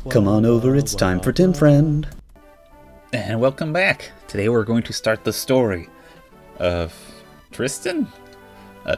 Come on over, it's time for Tim Friend. And welcome back. Today we're going to start the story of Tristan.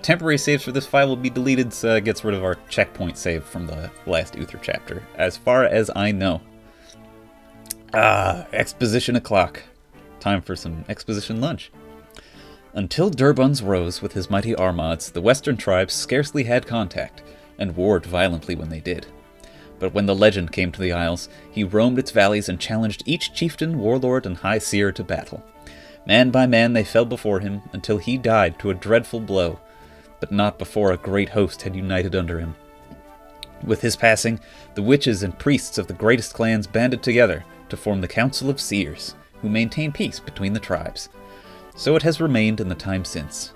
Temporary saves for this file will be deleted, so it gets rid of our checkpoint save from the last Uther chapter, as far as I know. Exposition o'clock. Time for some exposition lunch. Until Durbun's rose with his mighty armads, the western tribes scarcely had contact, and warred violently when they did. But when the legend came to the Isles, he roamed its valleys and challenged each chieftain, warlord, and high seer to battle. Man by man they fell before him, until he died to a dreadful blow, but not before a great host had united under him. With his passing, the witches and priests of the greatest clans banded together to form the Council of Seers, who maintain peace between the tribes. So it has remained in the time since.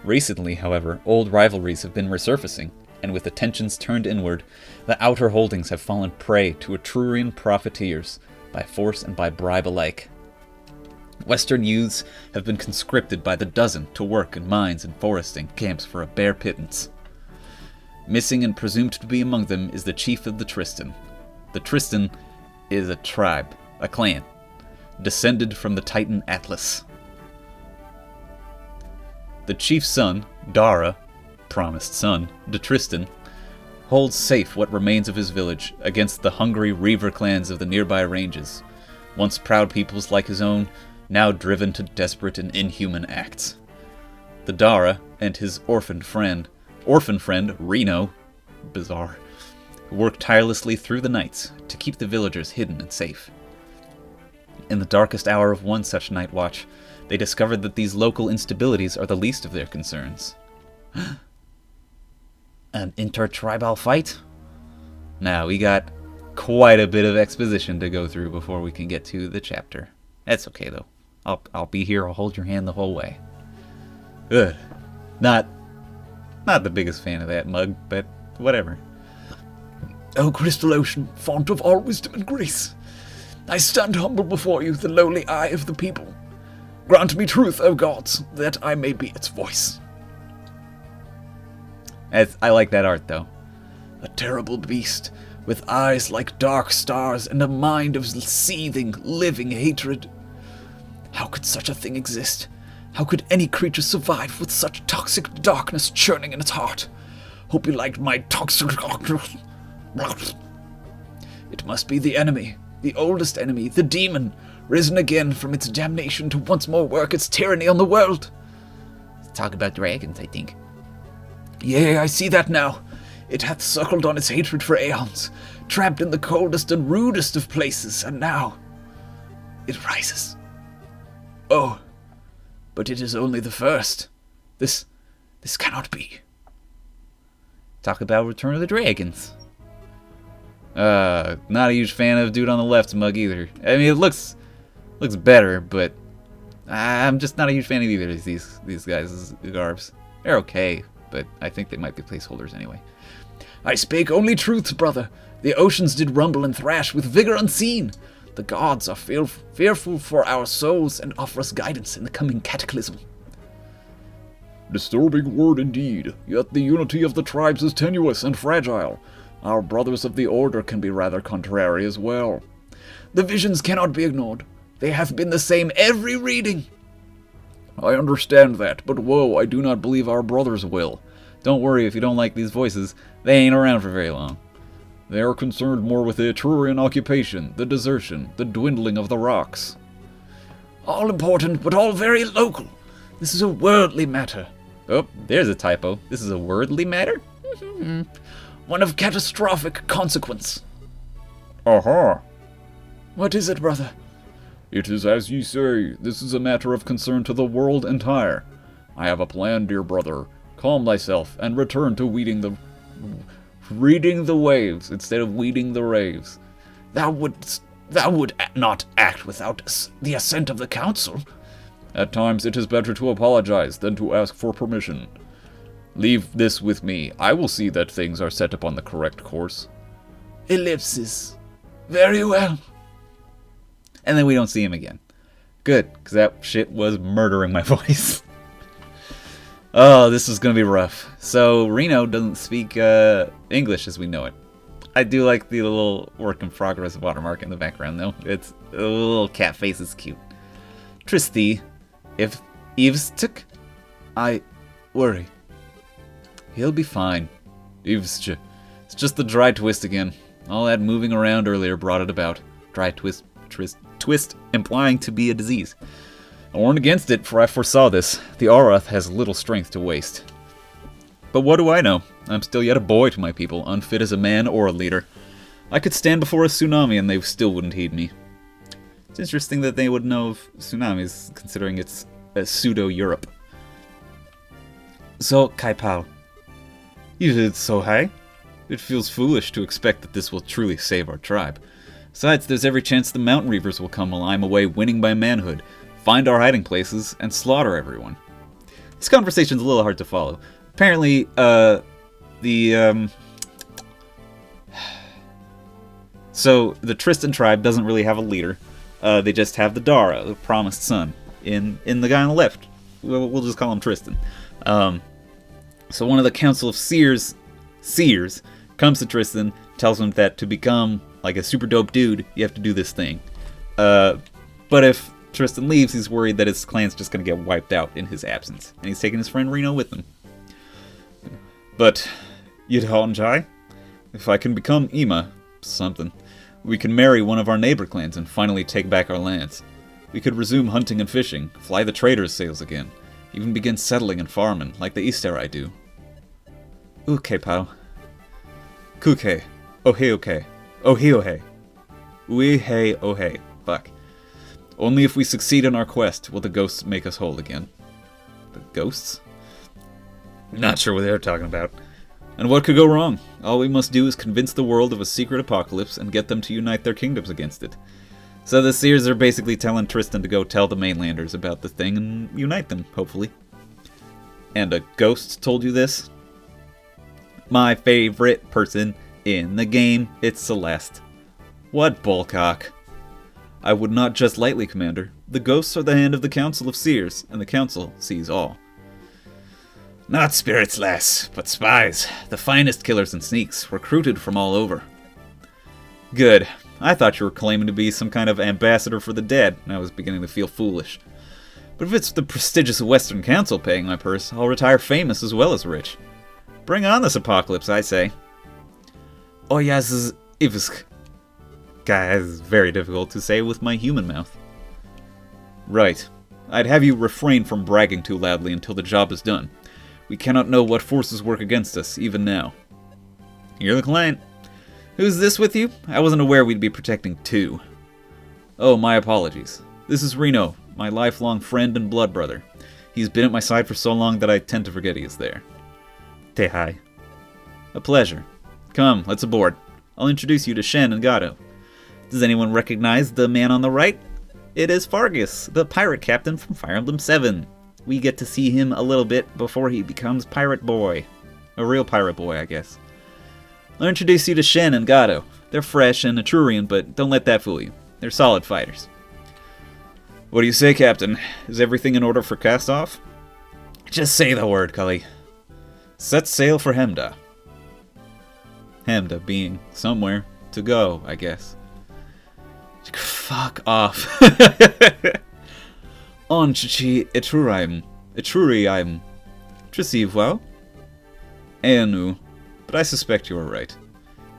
Recently, however, old rivalries have been resurfacing, and with the tensions turned inward, the outer holdings have fallen prey to Etrurian profiteers, by force and by bribe alike. Western youths have been conscripted by the dozen to work in mines and foresting camps for a bare pittance. Missing and presumed to be among them is the chief of the Tristan. The Tristan is a tribe, a clan, descended from the Titan Atlas. The chief's son, Dara, promised son, de Tristan, holds safe what remains of his village against the hungry reaver clans of the nearby ranges, once proud peoples like his own, now driven to desperate and inhuman acts. The Dara and his orphan friend Reno, bizarre, work tirelessly through the nights to keep the villagers hidden and safe. In the darkest hour of one such night watch, they discovered that these local instabilities are the least of their concerns. An intertribal fight? Now, we got quite a bit of exposition to go through before we can get to the chapter. That's okay, though. I'll be here, I'll hold your hand the whole way. Ugh. Not the biggest fan of that mug, but whatever. O crystal ocean, font of all wisdom and grace, I stand humble before you, the lowly eye of the people. Grant me truth, O gods, that I may be its voice. I like that art, though. A terrible beast, with eyes like dark stars and a mind of seething, living hatred. How could such a thing exist? How could any creature survive with such toxic darkness churning in its heart? Hope you liked my toxic darkness. It must be the enemy, the oldest enemy, the demon, risen again from its damnation to once more work its tyranny on the world. Talk about dragons, I think. Yea, I see that now. It hath circled on its hatred for aeons, trapped in the coldest and rudest of places, and now it rises. Oh, but it is only the first. This cannot be. Talk about Return of the Dragons. Not a huge fan of dude on the left's mug either. I mean, it looks better, but I'm just not a huge fan of either of these guys' garbs. They're okay, but I think they might be placeholders anyway. I spake only truths, brother. The oceans did rumble and thrash with vigor unseen. The gods are fearful for our souls and offer us guidance in the coming cataclysm. Disturbing word indeed, yet the unity of the tribes is tenuous and fragile. Our brothers of the order can be rather contrary as well. The visions cannot be ignored. They have been the same every reading. I understand that, but whoa, I do not believe our brothers will. Don't worry if you don't like these voices, they ain't around for very long. They are concerned more with the Etrurian occupation, the desertion, the dwindling of the rocks. All important, but all very local. This is a worldly matter. Oh, there's a typo. This is a worldly matter? One of catastrophic consequence. Aha! What is it, brother? It is as ye say, this is a matter of concern to the world entire. I have a plan, dear brother. Calm thyself, and return to reading the waves, instead of weeding the raves. Thou would not act without the assent of the council. At times it is better to apologize than to ask for permission. Leave this with me. I will see that things are set upon the correct course. Ellipsis. Very well. And then we don't see him again. Good, because that shit was murdering my voice. Oh, this is going to be rough. So, Reno doesn't speak English as we know it. I do like the little work in progress watermark in the background, though. It's a little cat face is cute. Tristy, if Eves took, I worry. He'll be fine. Eves, it's just the dry twist again. All that moving around earlier brought it about. Dry twist, implying to be a disease. I warned against it, for I foresaw this. The Arath has little strength to waste. But what do I know? I'm still yet a boy to my people, unfit as a man or a leader. I could stand before a tsunami and they still wouldn't heed me. It's interesting that they would know of tsunamis, considering it's a pseudo-Europe. So, Kai Pao, you did so high? It feels foolish to expect that this will truly save our tribe. Besides, there's every chance the Mountain Reavers will come while I'm away winning by manhood, find our hiding places, and slaughter everyone. This conversation's a little hard to follow. Apparently, so the Tristan tribe doesn't really have a leader. They just have the Dara, the promised son, in the guy on the left. We'll just call him Tristan. So one of the Council of Seers comes to Tristan, tells him that to become like a super dope dude, you have to do this thing. But if Tristan leaves, he's worried that his clan's just going to get wiped out in his absence, and he's taking his friend Reno with him. But Yidhanjai, if I can become Ima, something, we can marry one of our neighbor clans and finally take back our lands. We could resume hunting and fishing, fly the traders' sails again, even begin settling and farming like the Easterai do. Uke pao. Kuke. Ohe. Ohe. Uehe ohe. Fuck. Only if we succeed in our quest will the ghosts make us whole again. The ghosts? Not sure what they're talking about. And what could go wrong? All we must do is convince the world of a secret apocalypse and get them to unite their kingdoms against it. So the Seers are basically telling Tristan to go tell the mainlanders about the thing and unite them, hopefully. And a ghost told you this? My favorite person in the game, it's Celeste. What bullcock. I would not just lightly, Commander. The ghosts are the hand of the Council of Seers, and the Council sees all. Not spirits less, but spies. The finest killers and sneaks, recruited from all over. Good. I thought you were claiming to be some kind of ambassador for the dead, and I was beginning to feel foolish. But if it's the prestigious Western Council paying my purse, I'll retire famous as well as rich. Bring on this apocalypse, I say. Oh yes, Ivsk. Guy, this is very difficult to say with my human mouth. Right. I'd have you refrain from bragging too loudly until the job is done. We cannot know what forces work against us, even now. You're the client. Who's this with you? I wasn't aware we'd be protecting two. Oh, my apologies. This is Reno, my lifelong friend and blood brother. He's been at my side for so long that I tend to forget he is there. Tehai. A pleasure. Come, let's aboard. I'll introduce you to Shen and Gato. Does anyone recognize the man on the right? It is Fargus, the pirate captain from Fire Emblem 7. We get to see him a little bit before he becomes Pirate Boy. A real Pirate Boy, I guess. I'll introduce you to Shen and Gato. They're fresh and Etrurian, but don't let that fool you. They're solid fighters. What do you say, Captain? Is everything in order for cast-off? Just say the word, Cully. Set sail for Hemda. Hemda being somewhere to go, I guess. Fuck off. On Chichi Etruriam. Trisive well? Eanu. But I suspect you are right.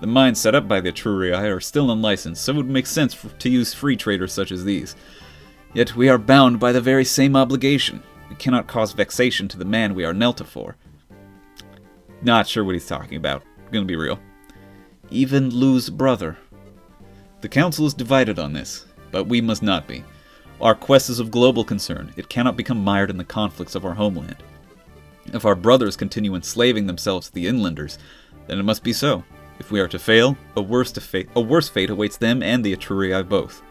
The mines set up by the Etrurii are still unlicensed, so it would make sense to use free traders such as these. Yet we are bound by the very same obligation. We cannot cause vexation to the man we are Nelta for. Not sure what he's talking about. Gonna be real. Even Lu's brother. The council is divided on this, but we must not be. Our quest is of global concern. It cannot become mired in the conflicts of our homeland. If our brothers continue enslaving themselves to the inlanders, then it must be so. If we are to fail, a worse fate awaits them and the Etrurii both.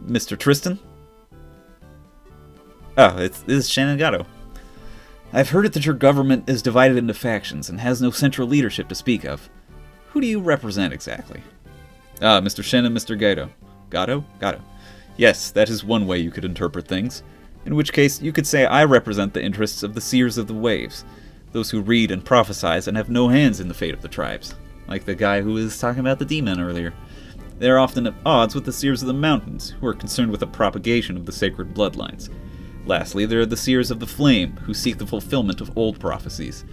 Mr. Tristan? Oh, this is Shen Gato. I've heard it that your government is divided into factions and has no central leadership to speak of. Who do you represent exactly? Ah, Mr. Shen and Mr. Gato. Gato? Yes, that is one way you could interpret things. In which case, you could say I represent the interests of the Seers of the Waves, those who read and prophesize and have no hands in the fate of the tribes. like the guy who was talking about the demon earlier. They are often at odds with the seers of the mountains, who are concerned with the propagation of the sacred bloodlines. Lastly, there are the seers of the flame, who seek the fulfillment of old prophecies.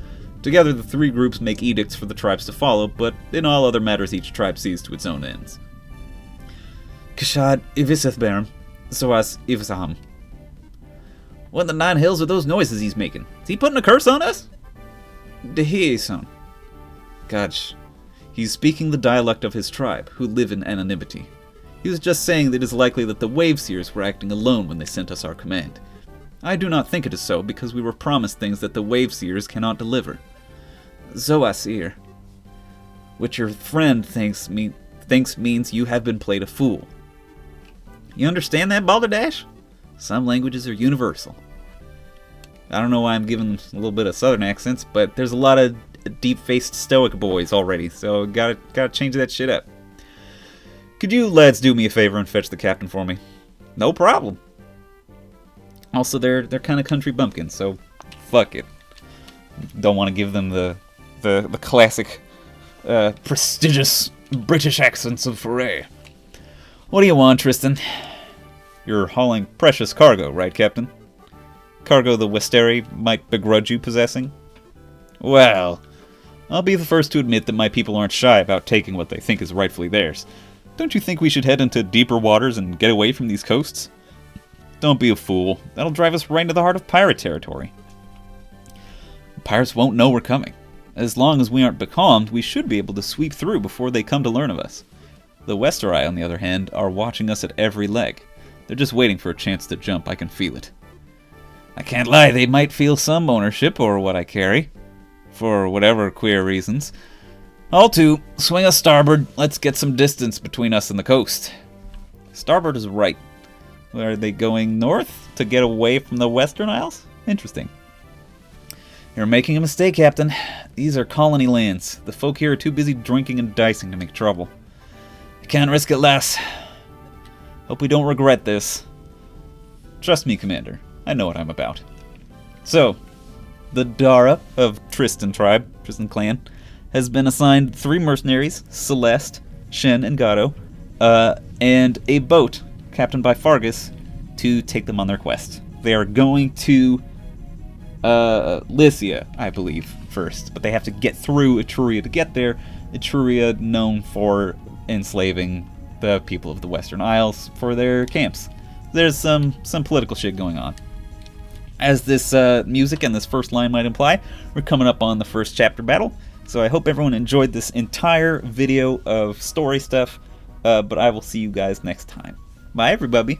Together, the three groups make edicts for the tribes to follow, but in all other matters each tribe sees to its own ends. Kashad Ivisethbarum, Soas Ivisaham. What in the nine hills are those noises he's making? Is he putting a curse on us? Dehieson. Gosh. He's speaking the dialect of his tribe, who live in anonymity. He was just saying that it is likely that the Wave Seers were acting alone when they sent us our command. I do not think it is so, because we were promised things that the Wave Seers cannot deliver. Zoasir. Which your friend thinks means you have been played a fool. You understand that, Balderdash? Some languages are universal. I don't know why I'm giving a little bit of southern accents, but there's a lot of deep-faced stoic boys already, so gotta change that shit up. Could you lads do me a favor and fetch the captain for me? No problem. Also, they're kind of country bumpkins, so fuck it. Don't want to give them the classic prestigious British accents of foray. What do you want, Tristan? You're hauling precious cargo, right, Captain? Cargo the Westeri might begrudge you possessing? Well, I'll be the first to admit that my people aren't shy about taking what they think is rightfully theirs. Don't you think we should head into deeper waters and get away from these coasts? Don't be a fool. That'll drive us right into the heart of pirate territory. Pirates won't know we're coming. As long as we aren't becalmed, we should be able to sweep through before they come to learn of us. The Westeri, on the other hand, are watching us at every leg. They're just waiting for a chance to jump. I can feel it. I can't lie, they might feel some ownership over what I carry. For whatever queer reasons. All to, swing us starboard. Let's get some distance between us and the coast. Starboard is right. Are they going north to get away from the Western Isles? Interesting. You're making a mistake, Captain. These are colony lands. The folk here are too busy drinking and dicing to make trouble. I can't risk it, lass. Hope we don't regret this. Trust me, Commander. I know what I'm about. So, the Dara of Tristan clan, has been assigned 3 mercenaries, Celeste, Shen, and Gato, and a boat captained by Fargus to take them on their quest. They are going to Lycia, I believe, first, but they have to get through Etruria to get there. Etruria, known for enslaving the people of the Western Isles for their camps. There's some political shit going on. As this music and this first line might imply, we're coming up on the first chapter battle, so I hope everyone enjoyed this entire video of story stuff, but I will see you guys next time. Bye, everybody.